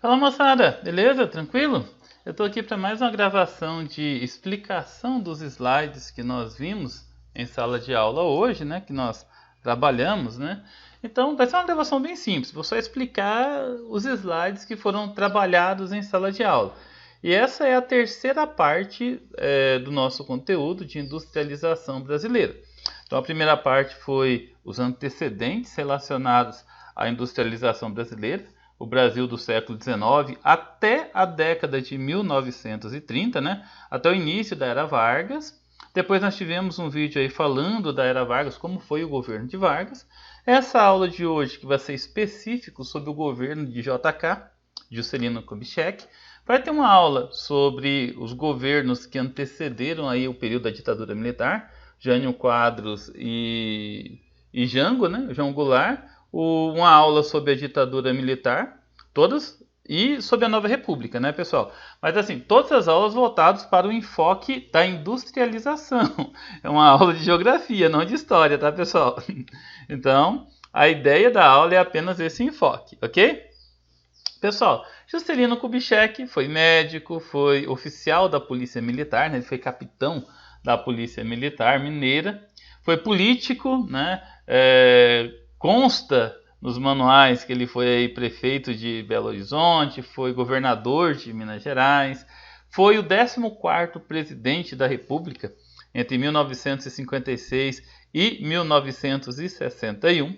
Fala moçada, beleza? Tranquilo? Eu estou aqui para mais uma gravação de explicação dos slides que nós vimos em sala de aula hoje, né? Que nós trabalhamos, né? Então vai ser uma gravação bem simples, vou só explicar os slides que foram trabalhados em sala de aula. E essa é a terceira parte do nosso conteúdo de industrialização brasileira. Então a primeira parte foi os antecedentes relacionados à industrialização brasileira, o Brasil do século XIX até a década de 1930, né? Até o início da Era Vargas. Depois nós tivemos um vídeo aí falando da Era Vargas, como foi o governo de Vargas. Essa aula de hoje, que vai ser específico sobre o governo de JK, Juscelino Kubitschek, vai ter uma aula sobre os governos que antecederam aí o período da ditadura militar, Jânio Quadros e Jango, né? João Goulart, uma aula sobre a ditadura militar, todas, e sobre a nova república, né, pessoal? Mas assim, todas as aulas voltadas para o enfoque da industrialização. É uma aula de geografia, não de história, tá, pessoal? Então, a ideia da aula é apenas esse enfoque, ok? Pessoal, Juscelino Kubitschek foi médico, foi oficial da Polícia Militar, né? Ele foi capitão da Polícia Militar Mineira, foi político, né? Consta nos manuais que ele foi aí prefeito de Belo Horizonte, foi governador de Minas Gerais, foi o 14º presidente da República entre 1956 e 1961.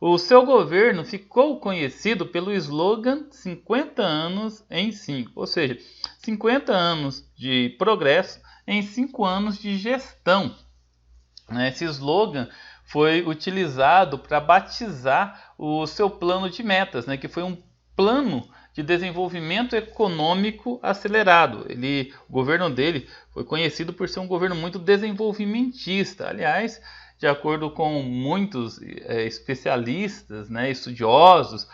O seu governo ficou conhecido pelo slogan 50 anos em 5, ou seja, 50 anos de progresso em 5 anos de gestão. Esse slogan foi utilizado para batizar o seu plano de metas, né, que foi um plano de desenvolvimento econômico acelerado. O governo dele foi conhecido por ser um governo muito desenvolvimentista. Aliás, de acordo com muitos especialistas, né, estudiosos,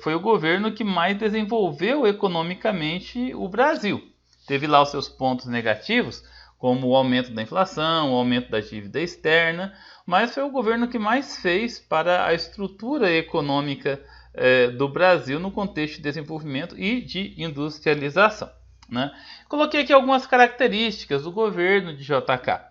foi o governo que mais desenvolveu economicamente o Brasil. Teve lá os seus pontos negativos, como o aumento da inflação, o aumento da dívida externa, mas foi o governo que mais fez para a estrutura econômica do Brasil no contexto de desenvolvimento e de industrialização, né? Coloquei aqui algumas características do governo de JK,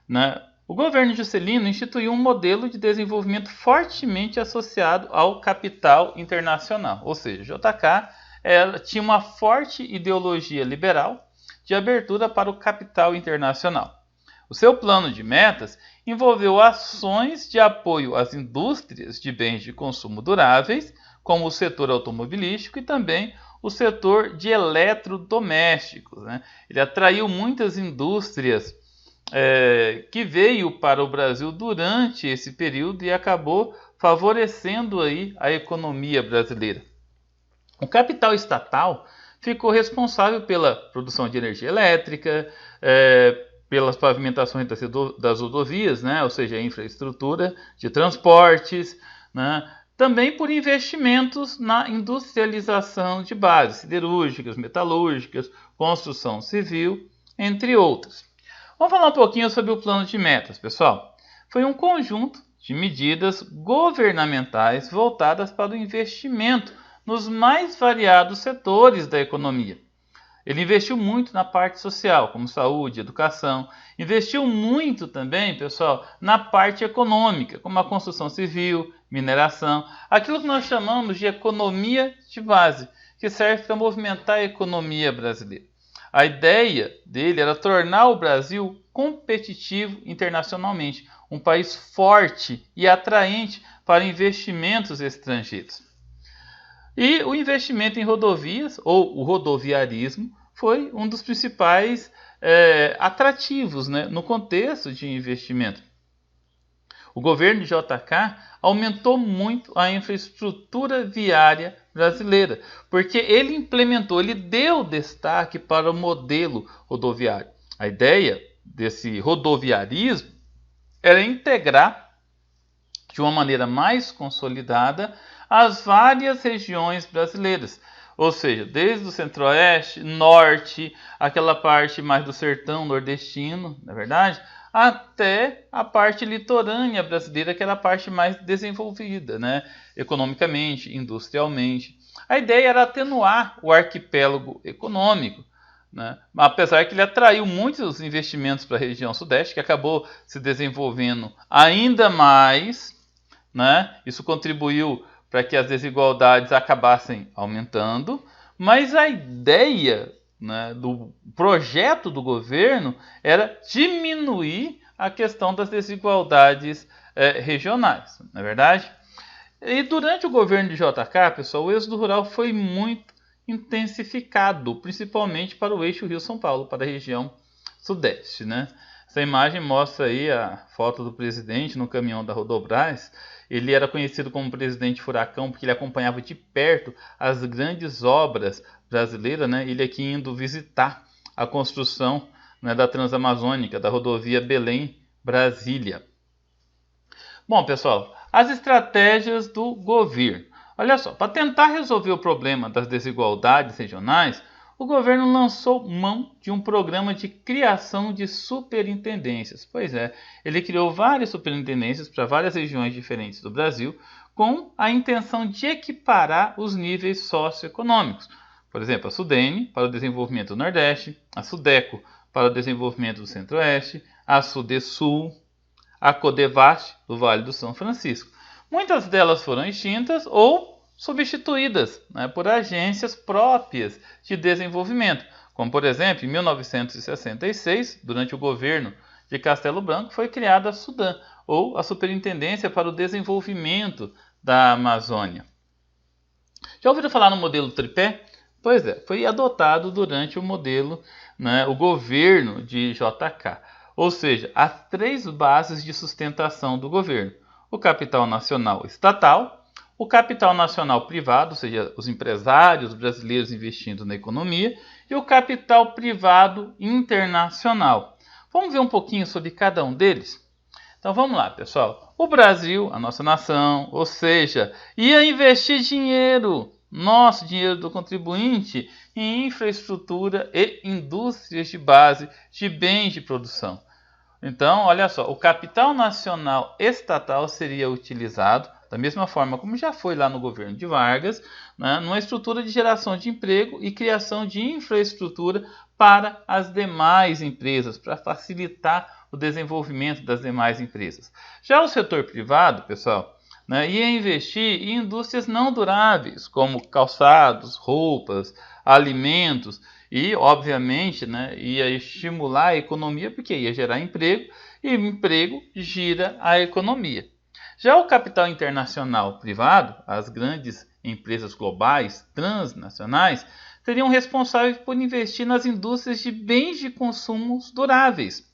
né? O governo Juscelino instituiu um modelo de desenvolvimento fortemente associado ao capital internacional, ou seja, JK tinha uma forte ideologia liberal de abertura para o capital internacional. O seu plano de metas envolveu ações de apoio às indústrias de bens de consumo duráveis, como o setor automobilístico e também o setor de eletrodomésticos, né? Ele atraiu muitas indústrias que veio para o Brasil durante esse período e acabou favorecendo aí a economia brasileira. O capital estatal ficou responsável pela produção de energia elétrica, pelas pavimentações das rodovias, né? Ou seja, a infraestrutura de transportes, né? Também por investimentos na industrialização de bases siderúrgicas, metalúrgicas, construção civil, entre outras. Vamos falar um pouquinho sobre o plano de metas, pessoal. Foi um conjunto de medidas governamentais voltadas para o investimento nos mais variados setores da economia. Ele investiu muito na parte social, como saúde, educação. Investiu muito também, pessoal, na parte econômica, como a construção civil, mineração. Aquilo que nós chamamos de economia de base, que serve para movimentar a economia brasileira. A ideia dele era tornar o Brasil competitivo internacionalmente, um país forte e atraente para investimentos estrangeiros. E o investimento em rodovias, ou o rodoviarismo, foi um dos principais atrativos, né, no contexto de investimento. O governo de JK aumentou muito a infraestrutura viária brasileira, porque ele deu destaque para o modelo rodoviário. A ideia desse rodoviarismo era integrar de uma maneira mais consolidada as várias regiões brasileiras, ou seja, desde o centro-oeste, norte, aquela parte mais do sertão nordestino, na verdade, até a parte litorânea brasileira, que era a parte mais desenvolvida, né? Economicamente, industrialmente. A ideia era atenuar o arquipélago econômico, né? Apesar que ele atraiu muitos investimentos para a região sudeste, que acabou se desenvolvendo ainda mais, né? Isso contribuiu para que as desigualdades acabassem aumentando, mas a ideia, né, do projeto do governo era diminuir a questão das desigualdades regionais, não é verdade? E durante o governo de JK, pessoal, o êxodo rural foi muito intensificado, principalmente para o eixo Rio-São Paulo, para a região sudeste, né? Essa imagem mostra aí a foto do presidente no caminhão da Rodobras. Ele era conhecido como presidente furacão porque ele acompanhava de perto as grandes obras brasileiras, né? Ele aqui indo visitar a construção, né, da Transamazônica, da rodovia Belém-Brasília. Bom, pessoal, as estratégias do governo. Olha só, para tentar resolver o problema das desigualdades regionais, o governo lançou mão de um programa de criação de superintendências. Pois é, ele criou várias superintendências para várias regiões diferentes do Brasil, com a intenção de equiparar os níveis socioeconômicos. Por exemplo, a SUDENE para o desenvolvimento do Nordeste, a SUDECO para o desenvolvimento do Centro-Oeste, a SUDESUL, a CODEVAST do Vale do São Francisco. Muitas delas foram extintas ou substituídas, né, por agências próprias de desenvolvimento, como por exemplo, em 1966, durante o governo de Castelo Branco, foi criada a SUDAM, ou a Superintendência para o Desenvolvimento da Amazônia. Já ouviram falar no modelo tripé? Pois é, foi adotado durante o modelo, né, o governo de JK. Ou seja, as três bases de sustentação do governo: o capital nacional estatal, o capital nacional privado, ou seja, os empresários brasileiros investindo na economia, e o capital privado internacional. Vamos ver um pouquinho sobre cada um deles? Então vamos lá, pessoal. O Brasil, a nossa nação, ou seja, ia investir dinheiro, nosso dinheiro do contribuinte, em infraestrutura e indústrias de base de bens de produção. Então, olha só, o capital nacional estatal seria utilizado da mesma forma como já foi lá no governo de Vargas, né, numa estrutura de geração de emprego e criação de infraestrutura para as demais empresas, para facilitar o desenvolvimento das demais empresas. Já o setor privado, pessoal, né, ia investir em indústrias não duráveis, como calçados, roupas, alimentos, e, obviamente, né, ia estimular a economia, porque ia gerar emprego, e emprego gira a economia. Já o capital internacional privado, as grandes empresas globais, transnacionais, seriam responsáveis por investir nas indústrias de bens de consumo duráveis,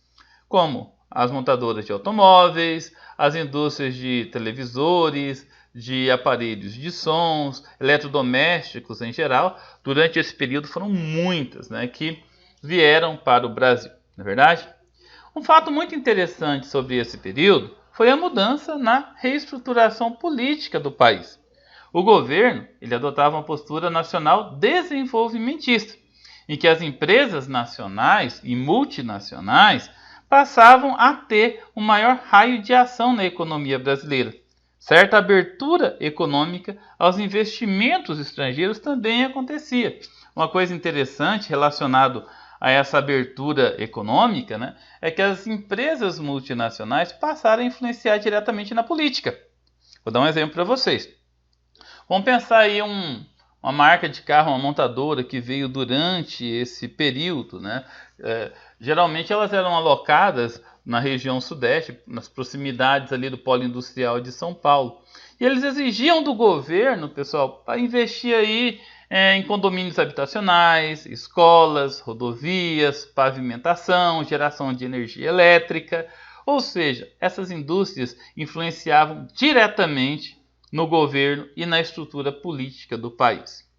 como as montadoras de automóveis, as indústrias de televisores, de aparelhos de sons, eletrodomésticos em geral. Durante esse período foram muitas, né, que vieram para o Brasil, não é verdade? Um fato muito interessante sobre esse período foi a mudança na reestruturação política do país. O governo ele adotava uma postura nacional desenvolvimentista, em que as empresas nacionais e multinacionais passavam a ter um maior raio de ação na economia brasileira. Certa abertura econômica aos investimentos estrangeiros também acontecia. Uma coisa interessante relacionada a essa abertura econômica, né, é que as empresas multinacionais passaram a influenciar diretamente na política. Vou dar um exemplo para vocês. Vamos pensar aí uma marca de carro, uma montadora que veio durante esse período, né? Geralmente elas eram alocadas na região sudeste, nas proximidades ali do polo industrial de São Paulo. E eles exigiam do governo, pessoal, para investir aí em condomínios habitacionais, escolas, rodovias, pavimentação, geração de energia elétrica. Ou seja, essas indústrias influenciavam diretamente no governo e na estrutura política do país.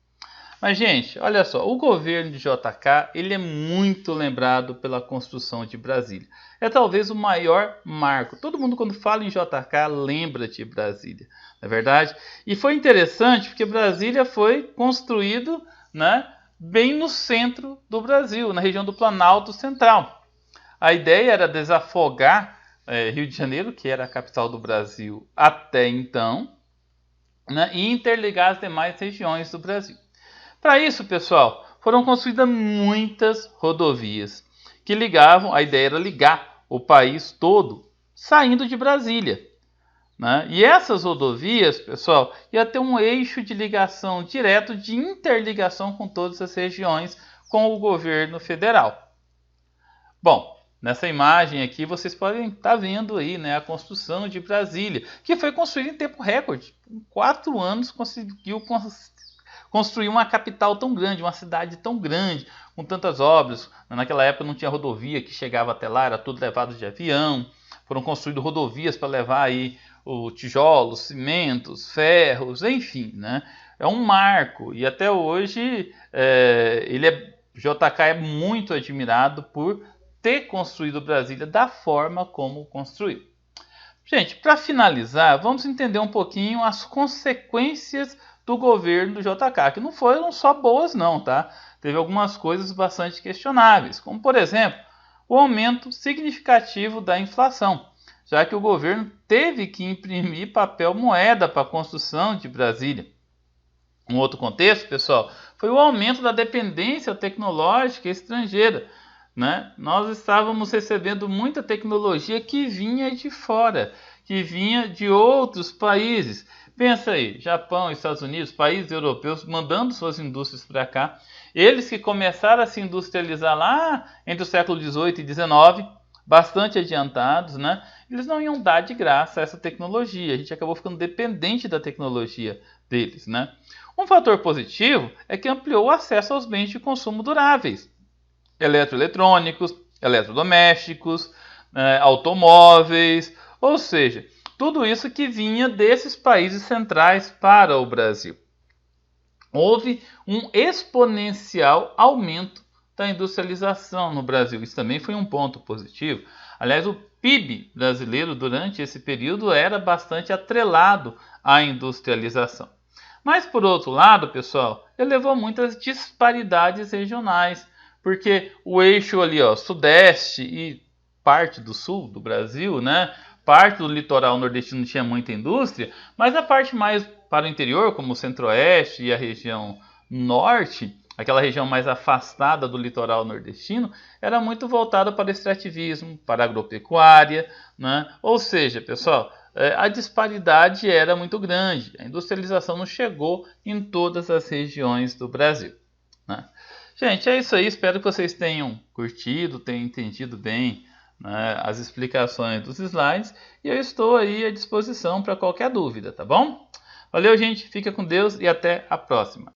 Mas, gente, olha só, o governo de JK ele é muito lembrado pela construção de Brasília. É talvez o maior marco. Todo mundo, quando fala em JK, lembra de Brasília, não é verdade? E foi interessante porque Brasília foi construído, né, bem no centro do Brasil, na região do Planalto Central. A ideia era desafogar Rio de Janeiro, que era a capital do Brasil até então, né, e interligar as demais regiões do Brasil. Para isso, pessoal, foram construídas muitas rodovias que ligavam, a ideia era ligar o país todo saindo de Brasília, né? E essas rodovias, pessoal, ia ter um eixo de ligação direto, de interligação com todas as regiões, com o governo federal. Bom, nessa imagem aqui vocês podem estar vendo aí, né, a construção de Brasília, que foi construída em tempo recorde. Em 4 anos conseguiu construir uma capital tão grande, uma cidade tão grande, com tantas obras. Naquela época não tinha rodovia que chegava até lá, era tudo levado de avião. Foram construídas rodovias para levar aí o tijolos, cimentos, ferros, enfim, né? É um marco e até hoje JK é muito admirado por ter construído Brasília da forma como construiu. Gente, para finalizar, vamos entender um pouquinho as consequências do governo do JK, que não foram só boas não, tá? Teve algumas coisas bastante questionáveis, como por exemplo, o aumento significativo da inflação, já que o governo teve que imprimir papel moeda para a construção de Brasília. Um outro contexto, pessoal, foi o aumento da dependência tecnológica estrangeira, né? Nós estávamos recebendo muita tecnologia que vinha de fora, que vinha de outros países. Pensa aí, Japão, Estados Unidos, países europeus mandando suas indústrias para cá. Eles que começaram a se industrializar lá entre o século XVIII e XIX, bastante adiantados, né? Eles não iam dar de graça essa tecnologia. A gente acabou ficando dependente da tecnologia deles, né? Um fator positivo é que ampliou o acesso aos bens de consumo duráveis, eletroeletrônicos, eletrodomésticos, automóveis, ou seja, tudo isso que vinha desses países centrais para o Brasil. Houve um exponencial aumento da industrialização no Brasil. Isso também foi um ponto positivo. Aliás, o PIB brasileiro durante esse período era bastante atrelado à industrialização. Mas, por outro lado, pessoal, ele levou muitas disparidades regionais, porque o eixo ali, ó, sudeste e parte do sul do Brasil, né? Parte do litoral nordestino tinha muita indústria, mas a parte mais para o interior, como o centro-oeste e a região norte, aquela região mais afastada do litoral nordestino, era muito voltada para o extrativismo, para a agropecuária, né? Ou seja, pessoal, a disparidade era muito grande. A industrialização não chegou em todas as regiões do Brasil, né? Gente, é isso aí. Espero que vocês tenham curtido, tenham entendido bem, né, as explicações dos slides. E eu estou aí à disposição para qualquer dúvida, tá bom? Valeu, gente. Fica com Deus e até a próxima.